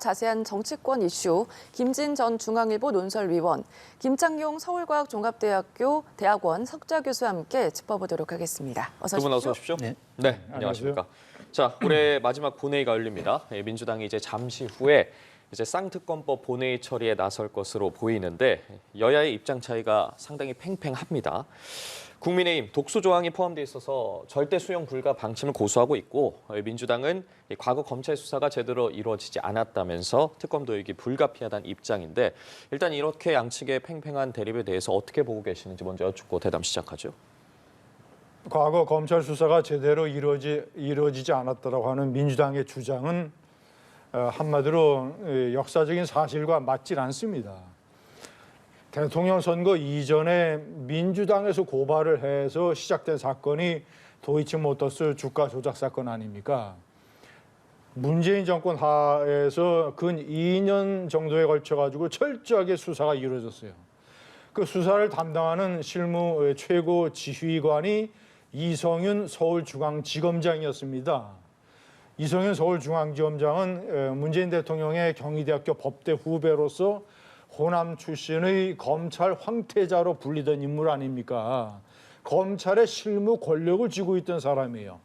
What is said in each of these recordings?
자세한 정치권 이슈, 김진 전 중앙일보 논설위원, 김창용 서울과학종합대학교 대학원 석좌교수와 함께 짚어보도록 하겠습니다. 어서 두 분 오십시오. 어서 오십시오. 네. 안녕하십니까. 자, 올해 마지막 본회의가 열립니다. 민주당이 이제 잠시 후에 쌍특검법 본회의 처리에 나설 것으로 보이는데 여야의 입장 차이가 상당히 팽팽합니다. 국민의힘 독소 조항이 포함돼 있어서 절대 수용 불가 방침을 고수하고 있고 민주당은 과거 검찰 수사가 제대로 이루어지지 않았다면서 특검 도입이 불가피하다는 입장인데 일단 이렇게 양측의 팽팽한 대립에 대해서 어떻게 보고 계시는지 먼저 여쭙고 대담 시작하죠. 과거 검찰 수사가 제대로 이루어지지 않았다고 하는 민주당의 주장은 한마디로 역사적인 사실과 맞질 않습니다. 대통령 선거 이전에 민주당에서 고발을 해서 시작된 사건이 도이치모터스 주가 조작 사건 아닙니까? 문재인 정권 하에서 근 2년 정도에 걸쳐가지고 철저하게 수사가 이루어졌어요. 그 수사를 담당하는 실무 최고 지휘관이 이성윤 서울중앙지검장이었습니다. 이성윤 서울중앙지검장은 문재인 대통령의 경희대학교 법대 후배로서 호남 출신의 검찰 황태자로 불리던 인물 아닙니까? 검찰의 실무 권력을 쥐고 있던 사람이에요.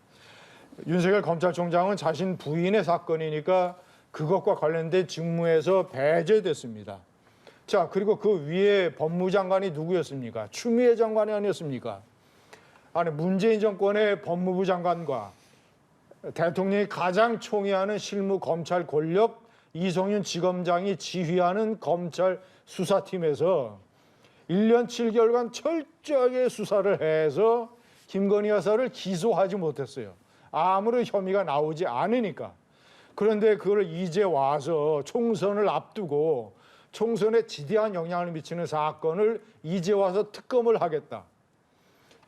윤석열 검찰총장은 자신 부인의 사건이니까 그것과 관련된 직무에서 배제됐습니다. 자, 그리고 그 위에 법무장관이 누구였습니까? 추미애 장관이 아니었습니까? 아니, 문재인 정권의 법무부 장관과 대통령이 가장 총애하는 실무 검찰 권력 이성윤 지검장이 지휘하는 검찰 수사팀에서 1년 7개월간 철저하게 수사를 해서 김건희 여사를 기소하지 못했어요. 아무런 혐의가 나오지 않으니까. 그런데 그걸 이제 와서 총선을 앞두고 총선에 지대한 영향을 미치는 사건을 이제 와서 특검을 하겠다.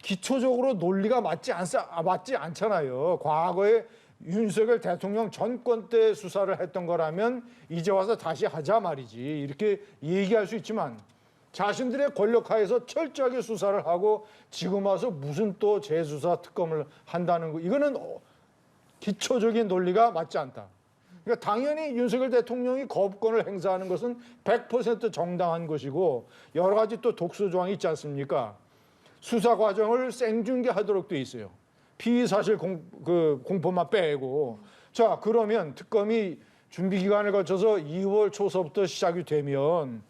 기초적으로 논리가 맞지 않잖아요. 과거에 윤석열 대통령 전권 때 수사를 했던 거라면 이제 와서 다시 하자 말이지. 이렇게 얘기할 수 있지만 자신들의 권력하에서 철저하게 수사를 하고 지금 와서 무슨 또 재수사 특검을 한다는 거. 이거는 기초적인 논리가 맞지 않다. 그러니까 당연히 윤석열 대통령이 거부권을 행사하는 것은 100% 정당한 것이고 여러 가지 또 독소 조항이 있지 않습니까? 수사 과정을 생중계하도록 돼 있어요. 피의사실 공포만 빼고. 자, 그러면 특검이 준비 기간을 거쳐서 2월 초서부터 시작이 되면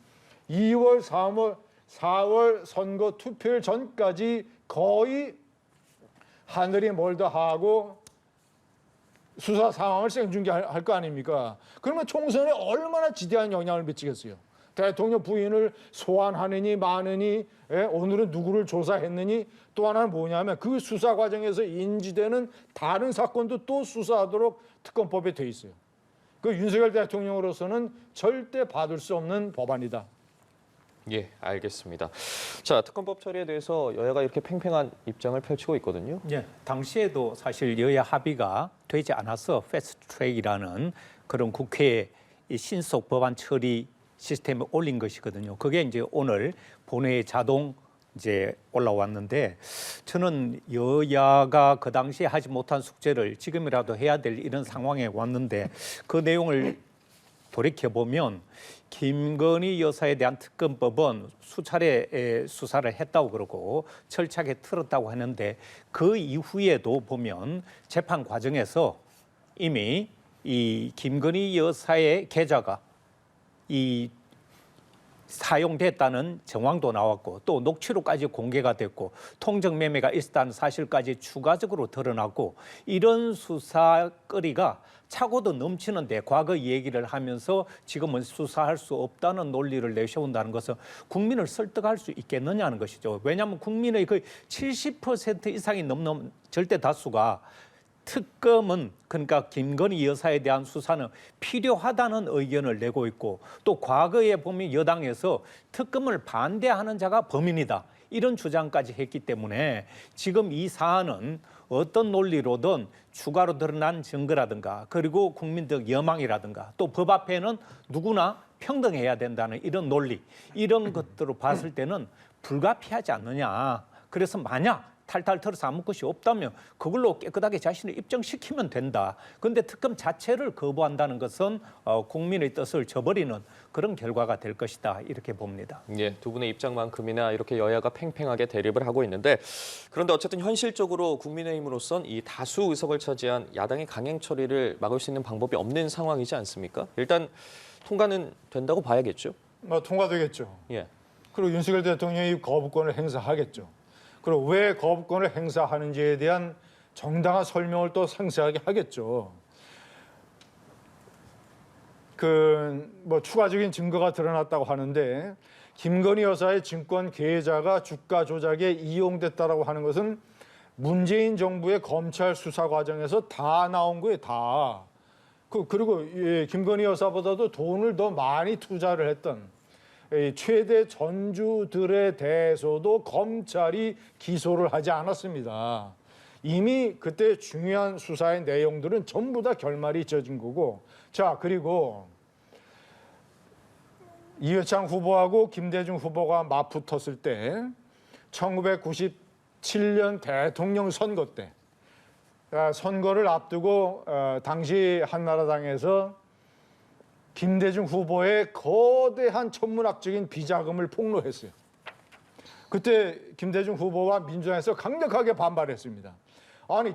2월, 3월, 4월 선거 투표일 전까지 거의 하늘이 멀다 하고 수사 상황을 생중계할 거 아닙니까? 그러면 총선에 얼마나 지대한 영향을 미치겠어요? 대통령 부인을 소환하느니 마느니, 오늘은 누구를 조사했느니, 또 하나는 뭐냐면 그 수사 과정에서 인지되는 다른 사건도 또 수사하도록 특검법에 돼 있어요. 그 윤석열 대통령으로서는 절대 받을 수 없는 법안이다. 예, 알겠습니다. 자, 특검법 처리에 대해서 여야가 이렇게 팽팽한 입장을 펼치고 있거든요. 예, 당시에도 사실 여야 합의가 되지 않아서 패스트트랙이라는 그런 국회의 신속 법안 처리 시스템에 올린 것이거든요. 그게 이제 오늘 본회의에 자동 이제 올라왔는데 저는 여야가 그 당시에 하지 못한 숙제를 지금이라도 해야 될 이런 상황에 왔는데 그 내용을 돌이켜보면 김건희 여사에 대한 특검법은 수차례 수사를 했다고 그러고 철저하게 틀었다고 하는데 그 이후에도 보면 재판 과정에서 이미 이 김건희 여사의 계좌가 이 사용됐다는 정황도 나왔고 또 녹취록까지 공개가 됐고 통정 매매가 있었다는 사실까지 추가적으로 드러났고 이런 수사거리가 차고도 넘치는데 과거 얘기를 하면서 지금은 수사할 수 없다는 논리를 내세운다는 것은 국민을 설득할 수 있겠느냐는 것이죠. 왜냐하면 국민의 거의 70% 이상이 넘는 절대 다수가 특검은 그러니까 김건희 여사에 대한 수사는 필요하다는 의견을 내고 있고 또 과거에 보면 여당에서 특검을 반대하는 자가 범인이다. 이런 주장까지 했기 때문에 지금 이 사안은 어떤 논리로든 추가로 드러난 증거라든가 그리고 국민적 여망이라든가 또 법 앞에는 누구나 평등해야 된다는 이런 논리 이런 것들을 봤을 때는 불가피하지 않느냐. 그래서 만약 탈탈 털어서 아무 것이 없다면 그걸로 깨끗하게 자신을 입증시키면 된다. 그런데 특검 자체를 거부한다는 것은 국민의 뜻을 저버리는 그런 결과가 될 것이다. 이렇게 봅니다. 예, 두 분의 입장만큼이나 이렇게 여야가 팽팽하게 대립을 하고 있는데 그런데 어쨌든 현실적으로 국민의힘으로선 이 다수 의석을 차지한 야당의 강행 처리를 막을 수 있는 방법이 없는 상황이지 않습니까? 일단 통과는 된다고 봐야겠죠. 통과되겠죠. 예. 그리고 윤석열 대통령이 거부권을 행사하겠죠. 그리고 왜 거부권을 행사하는지에 대한 정당한 설명을 또 상세하게 하겠죠. 추가적인 증거가 드러났다고 하는데 김건희 여사의 증권 계좌가 주가 조작에 이용됐다라고 하는 것은 문재인 정부의 검찰 수사 과정에서 다 나온 거예요, 다. 그리고 김건희 여사보다도 돈을 더 많이 투자를 했던 최대 전주들에 대해서도 검찰이 기소를 하지 않았습니다. 이미 그때 중요한 수사의 내용들은 전부 다 결말이 젖은 거고. 자, 그리고 이회창 후보하고 김대중 후보가 맞붙었을 때 1997년 대통령 선거 때 선거를 앞두고 당시 한나라당에서 김대중 후보의 거대한 천문학적인 비자금을 폭로했어요. 그때 김대중 후보와 민주당에서 강력하게 반발했습니다. 아니,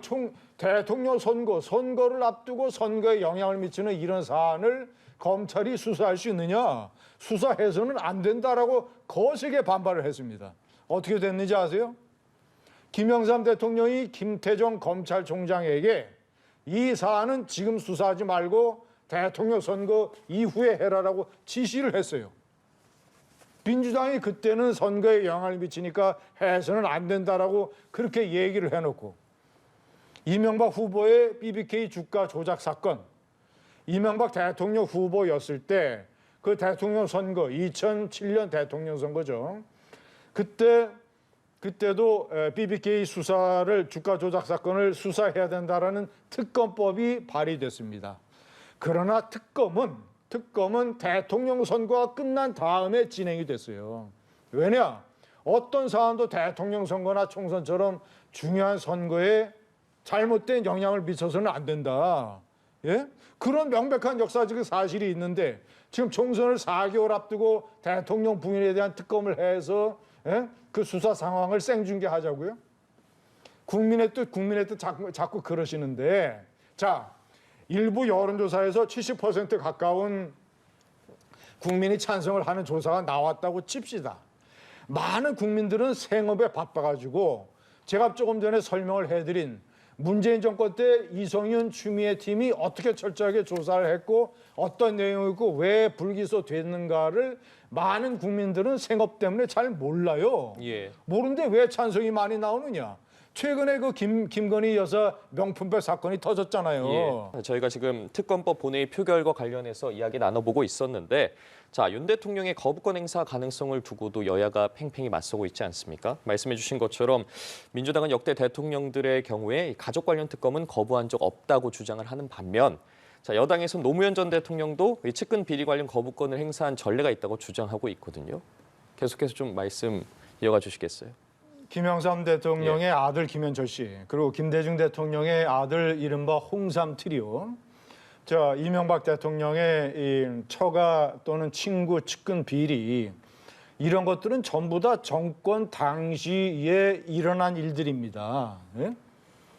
대통령 선거를 앞두고 선거에 영향을 미치는 이런 사안을 검찰이 수사할 수 있느냐? 수사해서는 안 된다라고 거세게 반발을 했습니다. 어떻게 됐는지 아세요? 김영삼 대통령이 김태정 검찰총장에게 이 사안은 지금 수사하지 말고 대통령 선거 이후에 해라라고 지시를 했어요. 민주당이 그때는 선거에 영향을 미치니까 해서는 안 된다라고 그렇게 얘기를 해놓고 이명박 후보의 BBK 주가 조작 사건, 이명박 대통령 후보였을 때 그 대통령 선거, 2007년 대통령 선거죠. 그때도 BBK 수사를 주가 조작 사건을 수사해야 된다라는 특검법이 발의됐습니다. 그러나 특검은 대통령 선거가 끝난 다음에 진행이 됐어요. 왜냐? 어떤 사안도 대통령 선거나 총선처럼 중요한 선거에 잘못된 영향을 미쳐서는 안 된다. 예? 그런 명백한 역사적 사실이 있는데 지금 총선을 4개월 앞두고 대통령 부인에 대한 특검을 해서 그 수사 상황을 생중계하자고요? 국민의 뜻 자꾸 그러시는데, 자, 일부 여론조사에서 70% 가까운 국민이 찬성을 하는 조사가 나왔다고 칩시다. 많은 국민들은 생업에 바빠가지고 제가 조금 전에 설명을 해드린 문재인 정권 때 이성윤 추미애 팀이 어떻게 철저하게 조사를 했고 어떤 내용이고 왜 불기소 됐는가를 많은 국민들은 생업 때문에 잘 몰라요. 예. 모르는데 왜 찬성이 많이 나오느냐. 최근에 그 김건희 여사 명품백 사건이 터졌잖아요. 예. 저희가 지금 특검법 본회의 표결과 관련해서 이야기 나눠보고 있었는데 자, 윤 대통령의 거부권 행사 가능성을 두고도 여야가 팽팽히 맞서고 있지 않습니까? 말씀해 주신 것처럼 민주당은 역대 대통령들의 경우에 가족 관련 특검은 거부한 적 없다고 주장을 하는 반면 자, 여당에서 노무현 전 대통령도 측근 비리 관련 거부권을 행사한 전례가 있다고 주장하고 있거든요. 계속해서 좀 말씀 이어가 주시겠어요? 김영삼 대통령의 아들 김현철 씨, 그리고 김대중 대통령의 아들 이른바 홍삼 트리오, 자, 이명박 대통령의 이 처가 또는 친구 측근 비리, 이런 것들은 전부 다 정권 당시에 일어난 일들입니다. 예?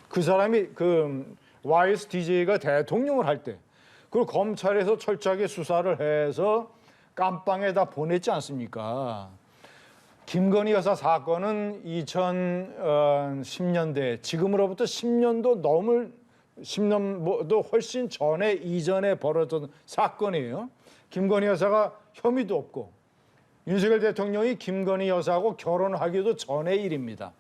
그 사람이 YSDJ가 대통령을 할 때, 그걸 검찰에서 철저하게 수사를 해서 깜빵에다 보냈지 않습니까? 김건희 여사 사건은 2010년대, 지금으로부터 10년도 훨씬 이전에 벌어졌던 사건이에요. 김건희 여사가 혐의도 없고 윤석열 대통령이 김건희 여사하고 결혼하기도 전의 일입니다.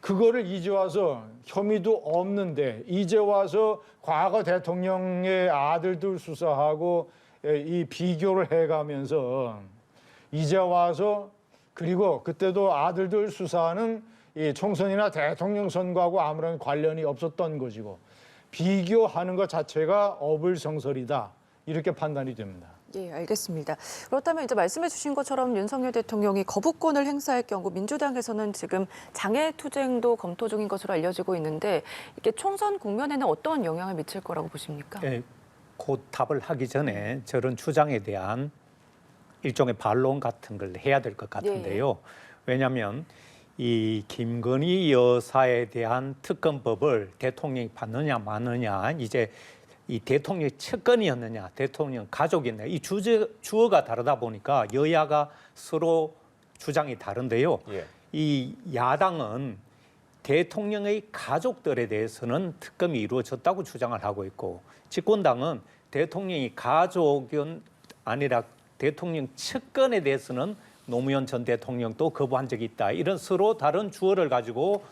그거를 이제 와서 혐의도 없는데 이제 와서 과거 대통령의 아들들 수사하고 이 비교를 해가면서 이제 와서 그리고 그때도 아들들 수사는 이 총선이나 대통령 선거하고 아무런 관련이 없었던 것이고 비교하는 것 자체가 어불성설이다 이렇게 판단이 됩니다. 예, 알겠습니다. 그렇다면 이제 말씀해 주신 것처럼 윤석열 대통령이 거부권을 행사할 경우 민주당에서는 지금 장애투쟁도 검토 중인 것으로 알려지고 있는데 이게 총선 국면에는 어떤 영향을 미칠 거라고 보십니까? 예, 곧 답을 하기 전에 저런 주장에 대한 일종의 반론 같은 걸 해야 될 것 같은데요. 왜냐하면 이 김건희 여사에 대한 특검법을 대통령이 받느냐 마느냐 이제 이 대통령의 측근이었느냐 대통령 가족이었느냐 이 주어가 다르다 보니까 여야가 서로 주장이 다른데요. 예. 이 야당은 대통령의 가족들에 대해서는 특검이 이루어졌다고 주장을 하고 있고 집권당은 대통령이 가족은 아니라 대통령 측근에 대해서는 노무현 전 대통령도 거부한 적이 있다. 이런 서로 다른 주어를 가지고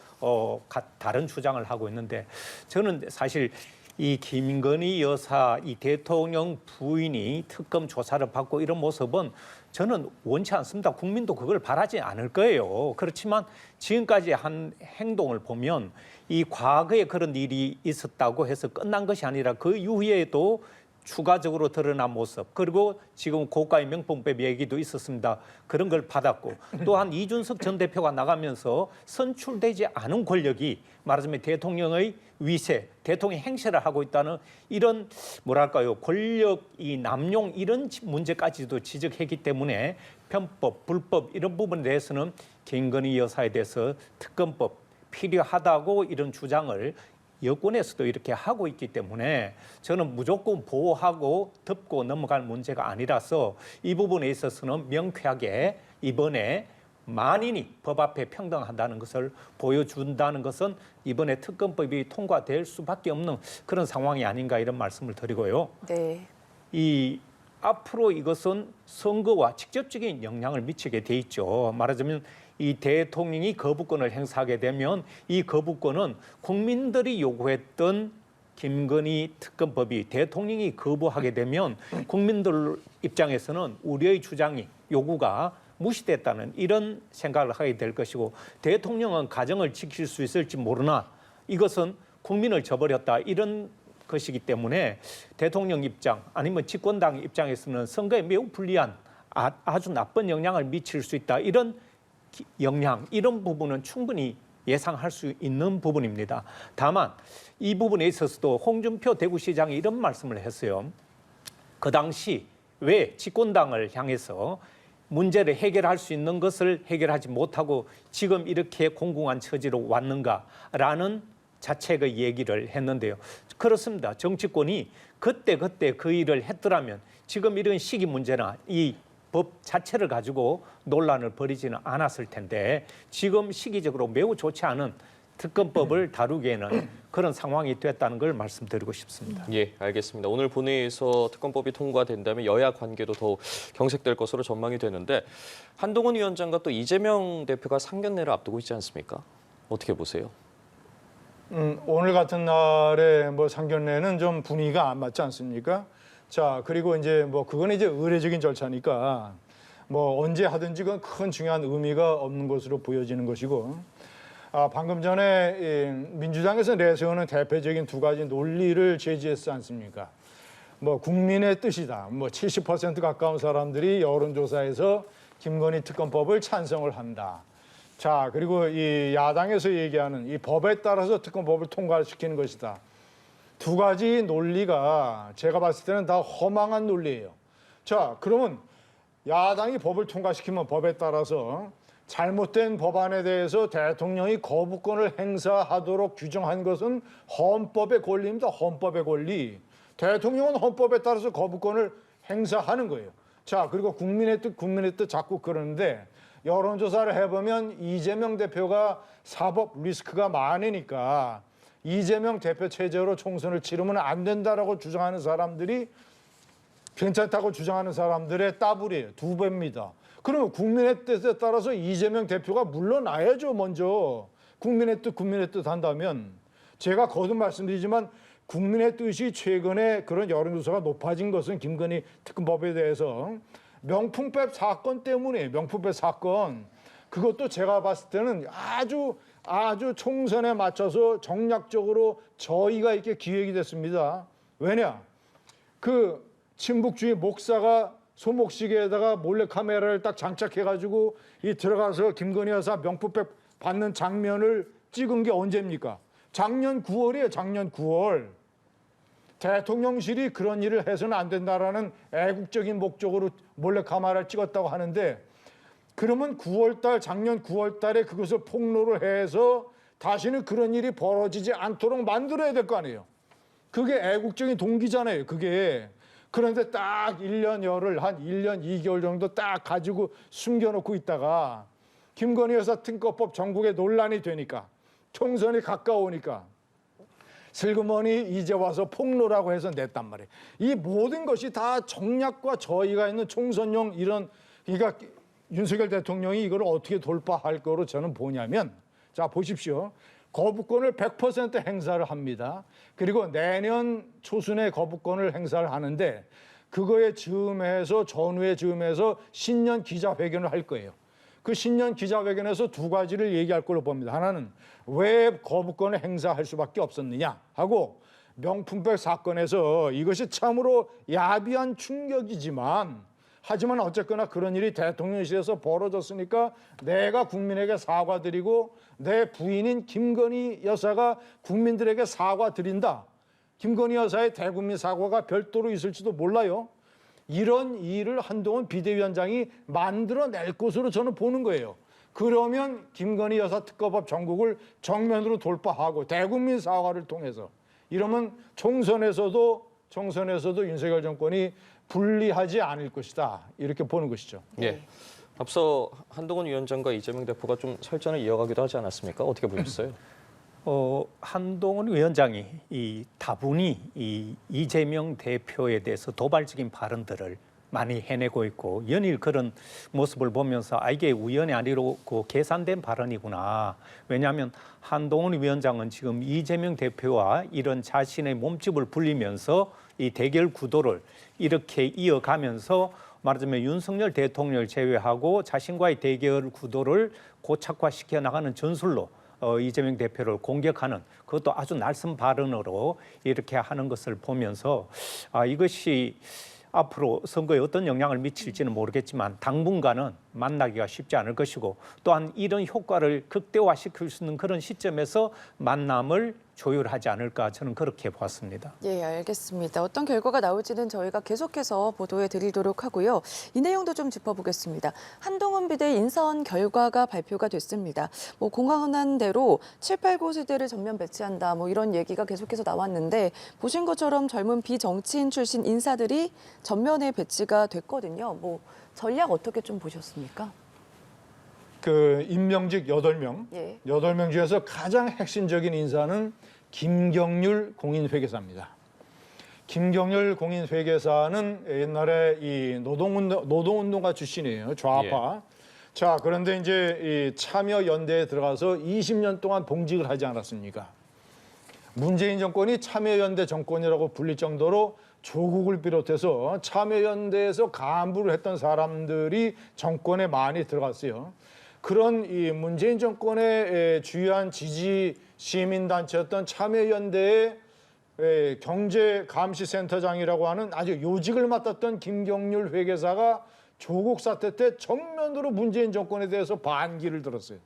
다른 주장을 하고 있는데 저는 사실 이 김건희 여사, 이 대통령 부인이 특검 조사를 받고 이런 모습은 저는 원치 않습니다. 국민도 그걸 바라지 않을 거예요. 그렇지만 지금까지 한 행동을 보면 이 과거에 그런 일이 있었다고 해서 끝난 것이 아니라 그 이후에도 추가적으로 드러난 모습 그리고 지금 고가의 명품백 얘기도 있었습니다. 그런 걸 받았고 또한 이준석 전 대표가 나가면서 선출되지 않은 권력이 말하자면 대통령의 위세, 대통령 행세를 하고 있다는 이런 뭐랄까요 권력 이 남용 이런 문제까지도 지적했기 때문에 편법, 불법 이런 부분에 대해서는 김건희 여사에 대해서 특검법 필요하다고 이런 주장을 여권에서도 이렇게 하고 있기 때문에 저는 무조건 보호하고 덮고 넘어갈 문제가 아니라서 이 부분에 있어서는 명쾌하게 이번에 만인이 법 앞에 평등하다는 것을 보여준다는 것은 이번에 특검법이 통과될 수밖에 없는 그런 상황이 아닌가 이런 말씀을 드리고요. 네. 이 앞으로 이것은 선거와 직접적인 영향을 미치게 돼 있죠. 말하자면 이 대통령이 거부권을 행사하게 되면 이 거부권은 국민들이 요구했던 김건희 특검법이 대통령이 거부하게 되면 국민들 입장에서는 우리의 주장이 요구가 무시됐다는 이런 생각을 하게 될 것이고 대통령은 가정을 지킬 수 있을지 모르나 이것은 국민을 저버렸다 이런 것이기 때문에 대통령 입장 아니면 집권당 입장에서는 선거에 매우 불리한 아주 나쁜 영향을 미칠 수 있다 이런 영향 이런 부분은 충분히 예상할 수 있는 부분입니다. 다만 이 부분에 있어서도 홍준표 대구시장이 이런 말씀을 했어요. 그 당시 왜 집권당을 향해서 문제를 해결할 수 있는 것을 해결하지 못하고 지금 이렇게 공공한 처지로 왔는가라는 자체의 얘기를 했는데요. 그렇습니다. 정치권이 그때 그 일을 했더라면 지금 이런 시기 문제나 이 법 자체를 가지고 논란을 벌이지는 않았을 텐데 지금 시기적으로 매우 좋지 않은 특검법을 다루기에는 그런 상황이 됐다는 걸 말씀드리고 싶습니다. 예, 알겠습니다. 오늘 본회의에서 특검법이 통과된다면 여야 관계도 더욱 경색될 것으로 전망이 되는데 한동훈 위원장과 또 이재명 대표가 상견례를 앞두고 있지 않습니까? 어떻게 보세요? 오늘 같은 날에 뭐 상견례는 좀 분위기가 안 맞지 않습니까? 자, 그리고 이제 뭐 그건 이제 의례적인 절차니까 뭐 언제 하든지 그건 큰 중요한 의미가 없는 것으로 보여지는 것이고 방금 전에 민주당에서 내세우는 대표적인 두 가지 논리를 제시했지 않습니까? 뭐 국민의 뜻이다. 뭐 70% 가까운 사람들이 여론조사에서 김건희 특검법을 찬성을 한다. 자, 그리고 이 야당에서 얘기하는 이 법에 따라서 특검법을 통과시키는 것이다. 두 가지 논리가 제가 봤을 때는 다 허망한 논리예요. 자, 그러면 야당이 법을 통과시키면 법에 따라서 잘못된 법안에 대해서 대통령이 거부권을 행사하도록 규정한 것은 헌법의 권리입니다. 헌법의 권리. 대통령은 헌법에 따라서 거부권을 행사하는 거예요. 자, 그리고 국민의 뜻 자꾸 그러는데 여론조사를 해보면 이재명 대표가 사법 리스크가 많으니까 이재명 대표 체제로 총선을 치르면 안 된다라고 주장하는 사람들이 괜찮다고 주장하는 사람들의 따블이에요. 2배입니다. 그러면 국민의 뜻에 따라서 이재명 대표가 물러나야죠. 먼저 국민의 뜻 한다면 제가 거듭 말씀드리지만 국민의 뜻이 최근에 그런 여론조사가 높아진 것은 김건희 특검법에 대해서 명품백 사건 때문에 명품백 사건 그것도 제가 봤을 때는 아주 총선에 맞춰서 정략적으로 저희가 이렇게 기획이 됐습니다. 왜냐? 그 친북주의 목사가 소목시계에다가 몰래 카메라를 딱 장착해가지고 이 들어가서 김건희 여사 명품백 받는 장면을 찍은 게 언제입니까? 작년 9월이에요. 작년 9월. 대통령실이 그런 일을 해서는 안 된다라는 애국적인 목적으로 몰래 카메라를 찍었다고 하는데, 그러면 작년 9월 달에 그것을 폭로를 해서 다시는 그런 일이 벌어지지 않도록 만들어야 될 거 아니에요. 그게 애국적인 동기잖아요. 그게. 그런데 딱 1년 열흘, 한 1년 2개월 정도 딱 가지고 숨겨놓고 있다가 김건희 여사 특검법 전국에 논란이 되니까, 총선이 가까우니까 슬그머니 이제 와서 폭로라고 해서 냈단 말이에요. 이 모든 것이 다 정략과 저희가 있는 총선용 이런, 그러니까 윤석열 대통령이 이걸 어떻게 돌파할 거로 저는 보냐면, 자 보십시오. 거부권을 100% 행사를 합니다. 그리고 내년 초순에 거부권을 행사를 하는데, 그거에 즈음해서 전후에 즈음해서 신년 기자회견을 할 거예요. 그 신년 기자회견에서 두 가지를 얘기할 걸로 봅니다. 하나는 왜 거부권을 행사할 수밖에 없었느냐 하고, 명품백 사건에서 이것이 참으로 야비한 충격이지만, 하지만 어쨌거나 그런 일이 대통령실에서 벌어졌으니까 내가 국민에게 사과드리고 내 부인인 김건희 여사가 국민들에게 사과드린다. 김건희 여사의 대국민 사과가 별도로 있을지도 몰라요. 이런 일을 한동훈 비대위원장이 만들어낼 것으로 저는 보는 거예요. 그러면 김건희 여사 특검법 전국을 정면으로 돌파하고 대국민 사과를 통해서, 이러면 총선에서도 윤석열 정권이 불리하지 않을 것이다. 이렇게 보는 것이죠. 예. 앞서 한동훈 위원장과 이재명 대표가 좀 설전을 이어가기도 하지 않았습니까? 어떻게 보셨어요? 한동훈 위원장이 다분히 이재명 대표에 대해서 도발적인 발언들을 많이 해내고 있고, 연일 그런 모습을 보면서 이게 우연이 아니고 계산된 발언이구나. 왜냐하면 한동훈 위원장은 지금 이재명 대표와 이런 자신의 몸집을 불리면서 이 대결 구도를 이렇게 이어가면서, 말하자면 윤석열 대통령을 제외하고 자신과의 대결 구도를 고착화시켜 나가는 전술로 이재명 대표를 공격하는, 그것도 아주 날선 발언으로 이렇게 하는 것을 보면서 이것이 앞으로 선거에 어떤 영향을 미칠지는 모르겠지만 당분간은 만나기가 쉽지 않을 것이고, 또한 이런 효과를 극대화시킬 수 있는 그런 시점에서 만남을 조율하지 않을까, 저는 그렇게 보았습니다. 예, 알겠습니다. 어떤 결과가 나올지는 저희가 계속해서 보도해 드리도록 하고요. 이 내용도 좀 짚어보겠습니다. 한동훈 비대위 인선 결과가 발표가 됐습니다. 공언한 대로 7, 8고지대를 전면 배치한다, 이런 얘기가 계속해서 나왔는데, 보신 것처럼 젊은 비정치인 출신 인사들이 전면에 배치가 됐거든요. 전략 어떻게 좀 보셨습니까? 그 임명직 8명, 예. 8명 중에서 가장 핵심적인 인사는 김경률 공인회계사입니다. 김경률 공인회계사는 옛날에 이 노동운동가 출신이에요. 좌파. 자, 그런데 이제 이 참여연대에 들어가서 20년 동안 봉직을 하지 않았습니까? 문재인 정권이 참여연대 정권이라고 불릴 정도로 조국을 비롯해서 참여연대에서 간부를 했던 사람들이 정권에 많이 들어갔어요. 그런 이 문재인 정권의 주요한 지지 시민단체였던 참여연대의 경제감시센터장이라고 하는 아주 요직을 맡았던 김경률 회계사가 조국 사태 때 정면으로 문재인 정권에 대해서 반기를 들었어요.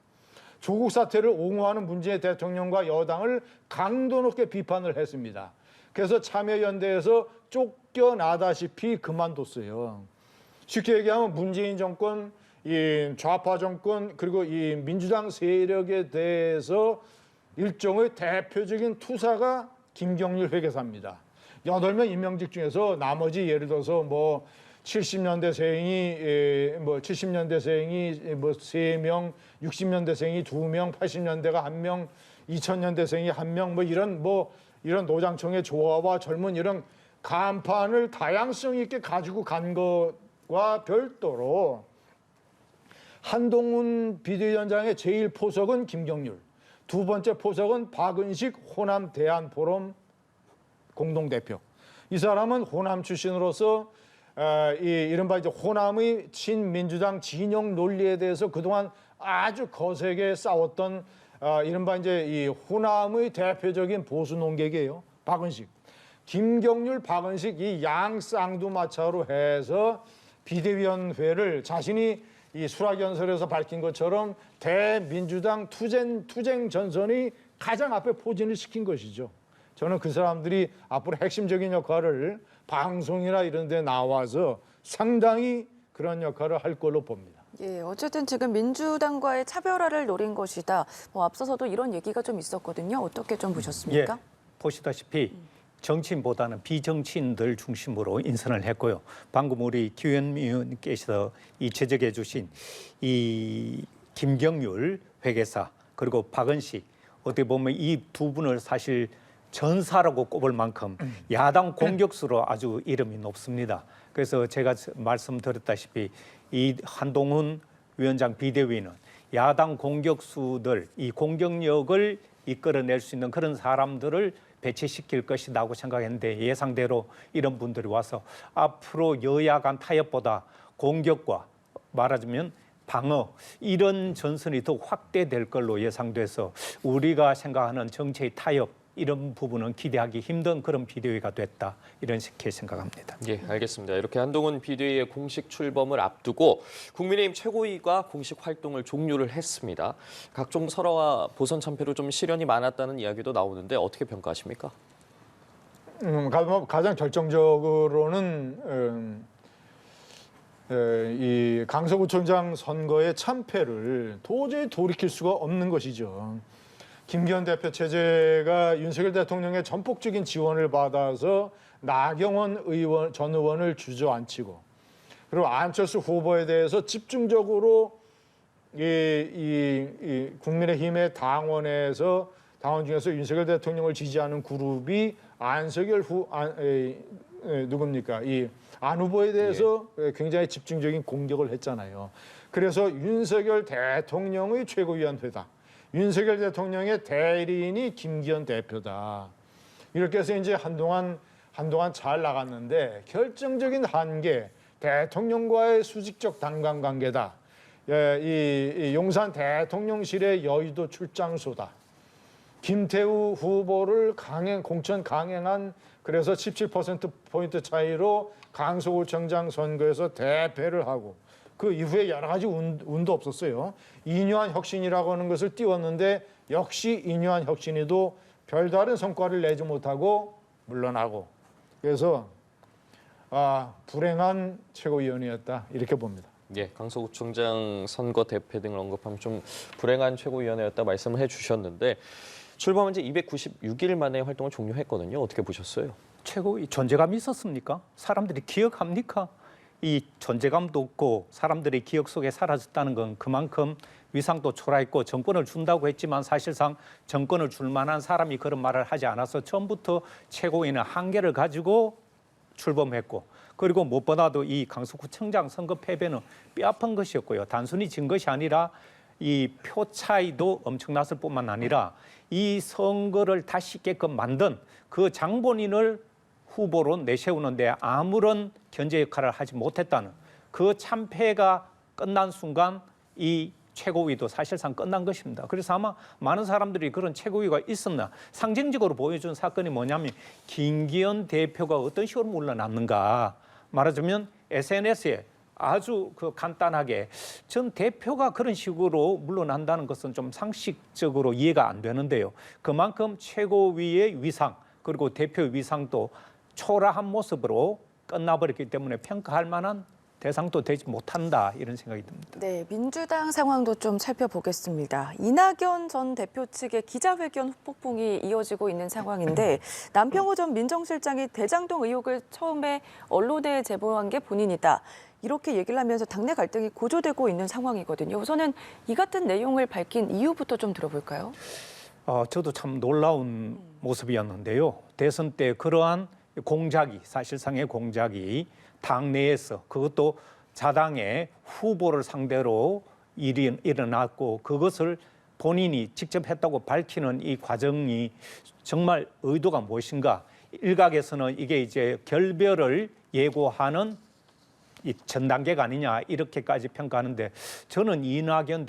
조국 사태를 옹호하는 문재인 대통령과 여당을 강도 높게 비판을 했습니다. 그래서 참여연대에서 쫓겨나다시피 그만뒀어요. 쉽게 얘기하면 문재인 정권, 이 좌파 정권, 그리고 이 민주당 세력에 대해서 일종의 대표적인 투사가 김경률 회계사입니다. 8명 임명직 중에서 나머지 예를 들어서 70년대생이 3명, 60년대생이 2명, 80년대가 1명, 2000년대생이 1명, 이런 노장청의 조화와 젊은 이런 간판을 다양성 있게 가지고 간 것과 별도로 한동훈 비대위원장의 제1포석은 김경률, 두 번째 포석은 박은식 호남 대한포럼 공동대표. 이 사람은 호남 출신으로서 이른바 이제 호남의 친민주당 진영 논리에 대해서 그동안 아주 거세게 싸웠던 이른바 이제 이 호남의 대표적인 보수 농객이에요. 박은식. 김경률, 박은식 이 양쌍두마차로 해서 비대위원회를 자신이 이 수락연설에서 밝힌 것처럼 대민주당 투쟁 전선이 가장 앞에 포진을 시킨 것이죠. 저는 그 사람들이 앞으로 핵심적인 역할을 방송이나 이런 데 나와서 상당히 그런 역할을 할 걸로 봅니다. 예, 어쨌든 지금 민주당과의 차별화를 노린 것이다. 앞서서도 이런 얘기가 좀 있었거든요. 어떻게 좀 보셨습니까? 예, 보시다시피 정치인보다는 비정치인들 중심으로 인선을 했고요. 방금 우리 기현미 의원께서 이 지적해 주신 이 김경률 회계사 그리고 박은식 어떻게 보면 이 두 분을 사실 전사라고 꼽을 만큼 야당 공격수로 아주 이름이 높습니다. 그래서 제가 말씀드렸다시피 이 한동훈 위원장 비대위는 야당 공격수들 이 공격력을 이끌어낼 수 있는 그런 사람들을 배치시킬 것이라고 생각했는데 예상대로 이런 분들이 와서 앞으로 여야 간 타협보다 공격과 말하자면 방어 이런 전선이 더 확대될 걸로 예상돼서 우리가 생각하는 정치의 타협 이런 부분은 기대하기 힘든 그런 비대위가 됐다 이렇게 생각합니다. 예, 알겠습니다. 이렇게 한동훈 비대위의 공식 출범을 앞두고 국민의힘 최고위가 공식 활동을 종료를 했습니다. 각종 설화와 보선 참패로 좀 시련이 많았다는 이야기도 나오는데 어떻게 평가하십니까? 가장 결정적으로는 이 강서구청장 선거의 참패를 도저히 돌이킬 수가 없는 것이죠. 김기현 대표 체제가 윤석열 대통령의 전폭적인 지원을 받아서 나경원 전 의원을 주저앉히고 그리고 안철수 후보에 대해서 집중적으로 이 국민의힘의 당원 중에서 윤석열 대통령을 지지하는 그룹이 안석열 누굽니까? 안 후보에 대해서 굉장히 집중적인 공격을 했잖아요. 그래서 윤석열 대통령의 최고위원회다. 윤석열 대통령의 대리인이 김기현 대표다. 이렇게 해서 이제 한동안 잘 나갔는데 결정적인 한계, 대통령과의 수직적 단관관계다. 이 용산 대통령실의 여의도 출장소다. 김태우 후보를 공천 강행한 그래서 17%포인트 차이로 강서구청장 선거에서 대패를 하고 그 이후에 여러 가지 운도 없었어요. 인유한 혁신이라고 하는 것을 띄웠는데 역시 인유한 혁신이도 별다른 성과를 내지 못하고 물러나고 그래서 불행한 최고위원이었다 이렇게 봅니다. 예, 강서구청장 선거 대패 등을 언급하면 좀 불행한 최고위원회였다 말씀을 해주셨는데 출범한 지 296일 만에 활동을 종료했거든요. 어떻게 보셨어요? 최고위 존재감이 있었습니까? 사람들이 기억합니까? 이 존재감도 없고 사람들의 기억 속에 사라졌다는 건 그만큼 위상도 초라했고 정권을 준다고 했지만 사실상 정권을 줄 만한 사람이 그런 말을 하지 않아서 처음부터 최고위는 한계를 가지고 출범했고 그리고 무엇보다도 이 강서구청장 선거 패배는 뼈아픈 것이었고요. 단순히 진 것이 아니라 이 표 차이도 엄청났을 뿐만 아니라 이 선거를 다시 있게끔 만든 그 장본인을 후보로 내세우는데 아무런 견제 역할을 하지 못했다는 그 참패가 끝난 순간 이 최고위도 사실상 끝난 것입니다. 그래서 아마 많은 사람들이 그런 최고위가 있었나 상징적으로 보여준 사건이 뭐냐면 김기현 대표가 어떤 식으로 물러났는가 말하자면 SNS에 아주 간단하게 전 대표가 그런 식으로 물러난다는 것은 좀 상식적으로 이해가 안 되는데요. 그만큼 최고위의 위상 그리고 대표의 위상도 초라한 모습으로 끝나버렸기 때문에 평가할 만한 대상도 되지 못한다 이런 생각이 듭니다. 네, 민주당 상황도 좀 살펴보겠습니다. 이낙연 전 대표 측의 기자회견 후폭풍이 이어지고 있는 상황인데 남평호 전 민정실장이 대장동 의혹을 처음에 언론에 제보한 게 본인이다. 이렇게 얘기를 하면서 당내 갈등이 고조되고 있는 상황이거든요. 우선은 이 같은 내용을 밝힌 이유부터 좀 들어볼까요? 저도 참 놀라운 모습이었는데요. 대선 때 그러한 공작이 사실상의 공작이 당내에서 그것도 자당의 후보를 상대로 일이 일어났고 그것을 본인이 직접 했다고 밝히는 이 과정이 정말 의도가 무엇인가? 일각에서는 이게 이제 결별을 예고하는 이 전 단계가 아니냐 이렇게까지 평가하는데 저는 이낙연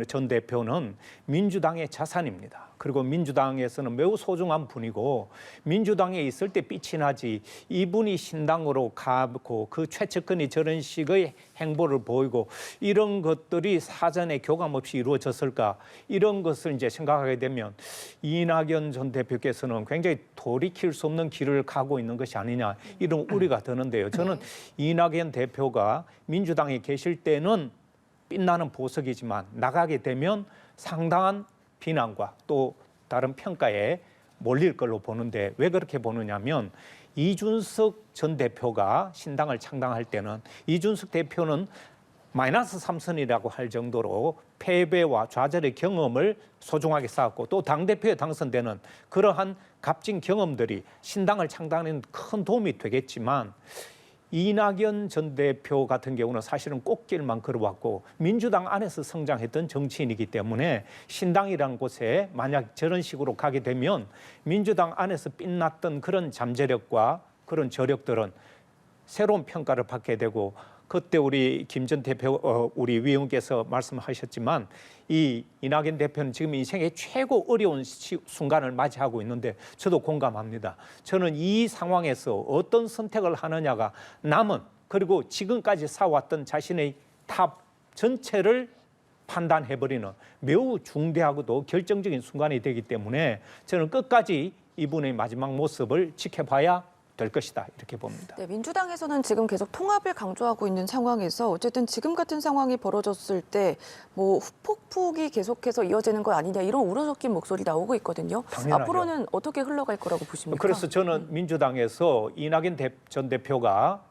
전 대표는 민주당의 자산입니다. 그리고 민주당에서는 매우 소중한 분이고 민주당에 있을 때 빛이 나지 이분이 신당으로 가고 그 최측근이 저런 식의 행보를 보이고 이런 것들이 사전에 교감 없이 이루어졌을까 이런 것을 이제 생각하게 되면 이낙연 전 대표께서는 굉장히 돌이킬 수 없는 길을 가고 있는 것이 아니냐 이런 우려가 드는데요. 저는 이낙연 대표가 민주당에 계실 때는 빛나는 보석이지만 나가게 되면 상당한 비난과 또 다른 평가에 몰릴 걸로 보는데 왜 그렇게 보느냐면 이준석 전 대표가 신당을 창당할 때는 이준석 대표는 마이너스 3선이라고 할 정도로 패배와 좌절의 경험을 소중하게 쌓았고 또 당대표에 당선되는 그러한 값진 경험들이 신당을 창당하는 큰 도움이 되겠지만 이낙연 전 대표 같은 경우는 사실은 꽃길만 걸어왔고 민주당 안에서 성장했던 정치인이기 때문에 신당이라는 곳에 만약 저런 식으로 가게 되면 민주당 안에서 빛났던 그런 잠재력과 그런 저력들은 새로운 평가를 받게 되고 그때 우리 김 전 대표 우리 위원께서 말씀하셨지만 이 이낙연 대표는 지금 인생의 최고 어려운 순간을 맞이하고 있는데 저도 공감합니다. 저는 이 상황에서 어떤 선택을 하느냐가 남은 그리고 지금까지 쌓아왔던 자신의 탑 전체를 판단해버리는 매우 중대하고도 결정적인 순간이 되기 때문에 저는 끝까지 이분의 마지막 모습을 지켜봐야 될 것이다 이렇게 봅니다. 네, 민주당에서는 지금 계속 통합을 강조하고 있는 상황에서 어쨌든 지금 같은 상황이 벌어졌을 때 뭐 후폭풍이 계속해서 이어지는 거 아니냐 이런 우려 섞인 목소리 나오고 있거든요. 당연하죠. 앞으로는 어떻게 흘러갈 거라고 보십니까? 그래서 저는 민주당에서 이낙연 전 대표가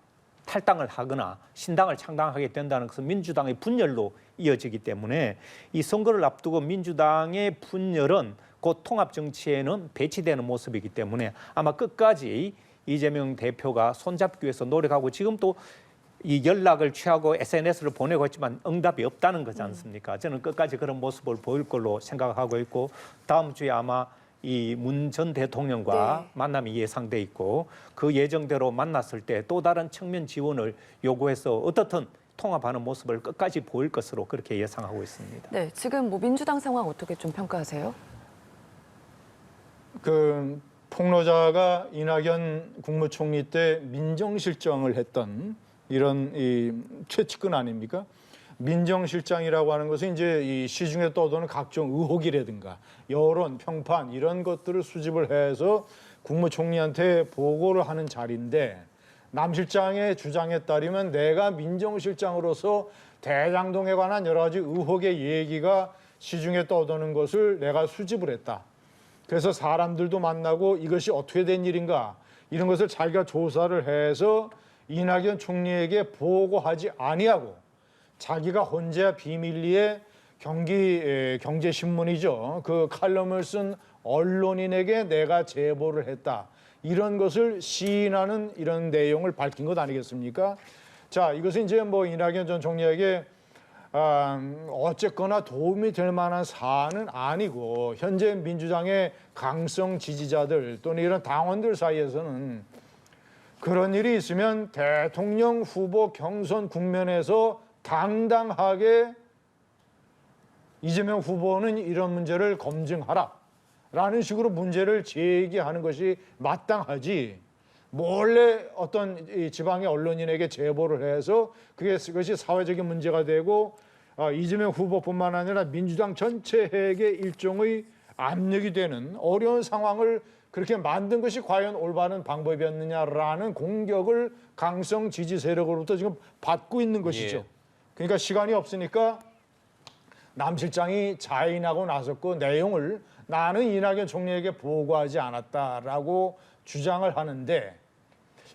탈당을 하거나 신당을 창당하게 된다는 것은 민주당의 분열로 이어지기 때문에 이 선거를 앞두고 민주당의 분열은 곧 통합 정치에는 배치되는 모습이기 때문에 아마 끝까지 이재명 대표가 손잡기 위해서 노력하고 지금 또 이 연락을 취하고 SNS를 보내고 있지만 응답이 없다는 거지 않습니까? 저는 끝까지 그런 모습을 보일 걸로 생각하고 있고 다음 주에 아마 이 문 전 대통령과 만남이 예상돼 있고 그 예정대로 만났을 때 또 다른 측면 지원을 요구해서 어떻든 통합하는 모습을 끝까지 보일 것으로 그렇게 예상하고 있습니다. 네, 지금 뭐 민주당 상황 어떻게 좀 평가하세요? 그 폭로자가 이낙연 국무총리 때 민정실장을 했던 이런 이 최측근 아닙니까? 민정실장이라고 하는 것은 이제 이 시중에 떠도는 각종 의혹이라든가 여론, 평판 이런 것들을 수집을 해서 국무총리한테 보고를 하는 자리인데 남 실장의 주장에 따르면 내가 민정실장으로서 대장동에 관한 여러 가지 의혹의 얘기가 시중에 떠도는 것을 내가 수집을 했다. 그래서 사람들도 만나고 이것이 어떻게 된 일인가 이런 것을 자기가 조사를 해서 이낙연 총리에게 보고하지 아니하고 자기가 혼자 비밀리에 경제신문이죠. 그 칼럼을 쓴 언론인에게 내가 제보를 했다. 이런 것을 시인하는 이런 내용을 밝힌 것 아니겠습니까? 자, 이것은 이제 뭐 이낙연 전 총리에게 어쨌거나 도움이 될 만한 사안은 아니고 현재 민주당의 강성 지지자들 또는 이런 당원들 사이에서는 그런 일이 있으면 대통령 후보 경선 국면에서 당당하게 이재명 후보는 이런 문제를 검증하라 라는 식으로 문제를 제기하는 것이 마땅하지 몰래 어떤 이 지방의 언론인에게 제보를 해서 그것이 사회적인 문제가 되고 이재명 후보뿐만 아니라 민주당 전체에게 일종의 압력이 되는 어려운 상황을 그렇게 만든 것이 과연 올바른 방법이었느냐라는 공격을 강성 지지 세력으로부터 지금 받고 있는 것이죠. 예. 그러니까 시간이 없으니까 남 실장이 자인하고 나섰고 내용을 나는 이낙연 총리에게 보고하지 않았다라고 주장을 하는데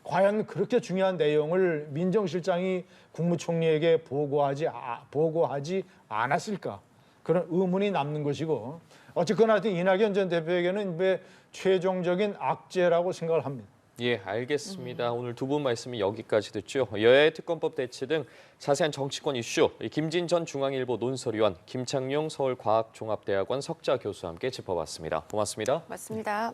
과연 그렇게 중요한 내용을 민정실장이 국무총리에게 보고하지 않았을까? 그런 의문이 남는 것이고 어쨌거나 이낙연 전 대표에게는 최종적인 악재라고 생각을 합니다. 예, 알겠습니다. 오늘 두 분 말씀이 여기까지 듣죠. 여야의 특검법 대치 등 자세한 정치권 이슈, 김진 전 중앙일보 논설위원, 김창룡 서울과학종합대학원 석좌 교수와 함께 짚어봤습니다. 고맙습니다. 맞습니다.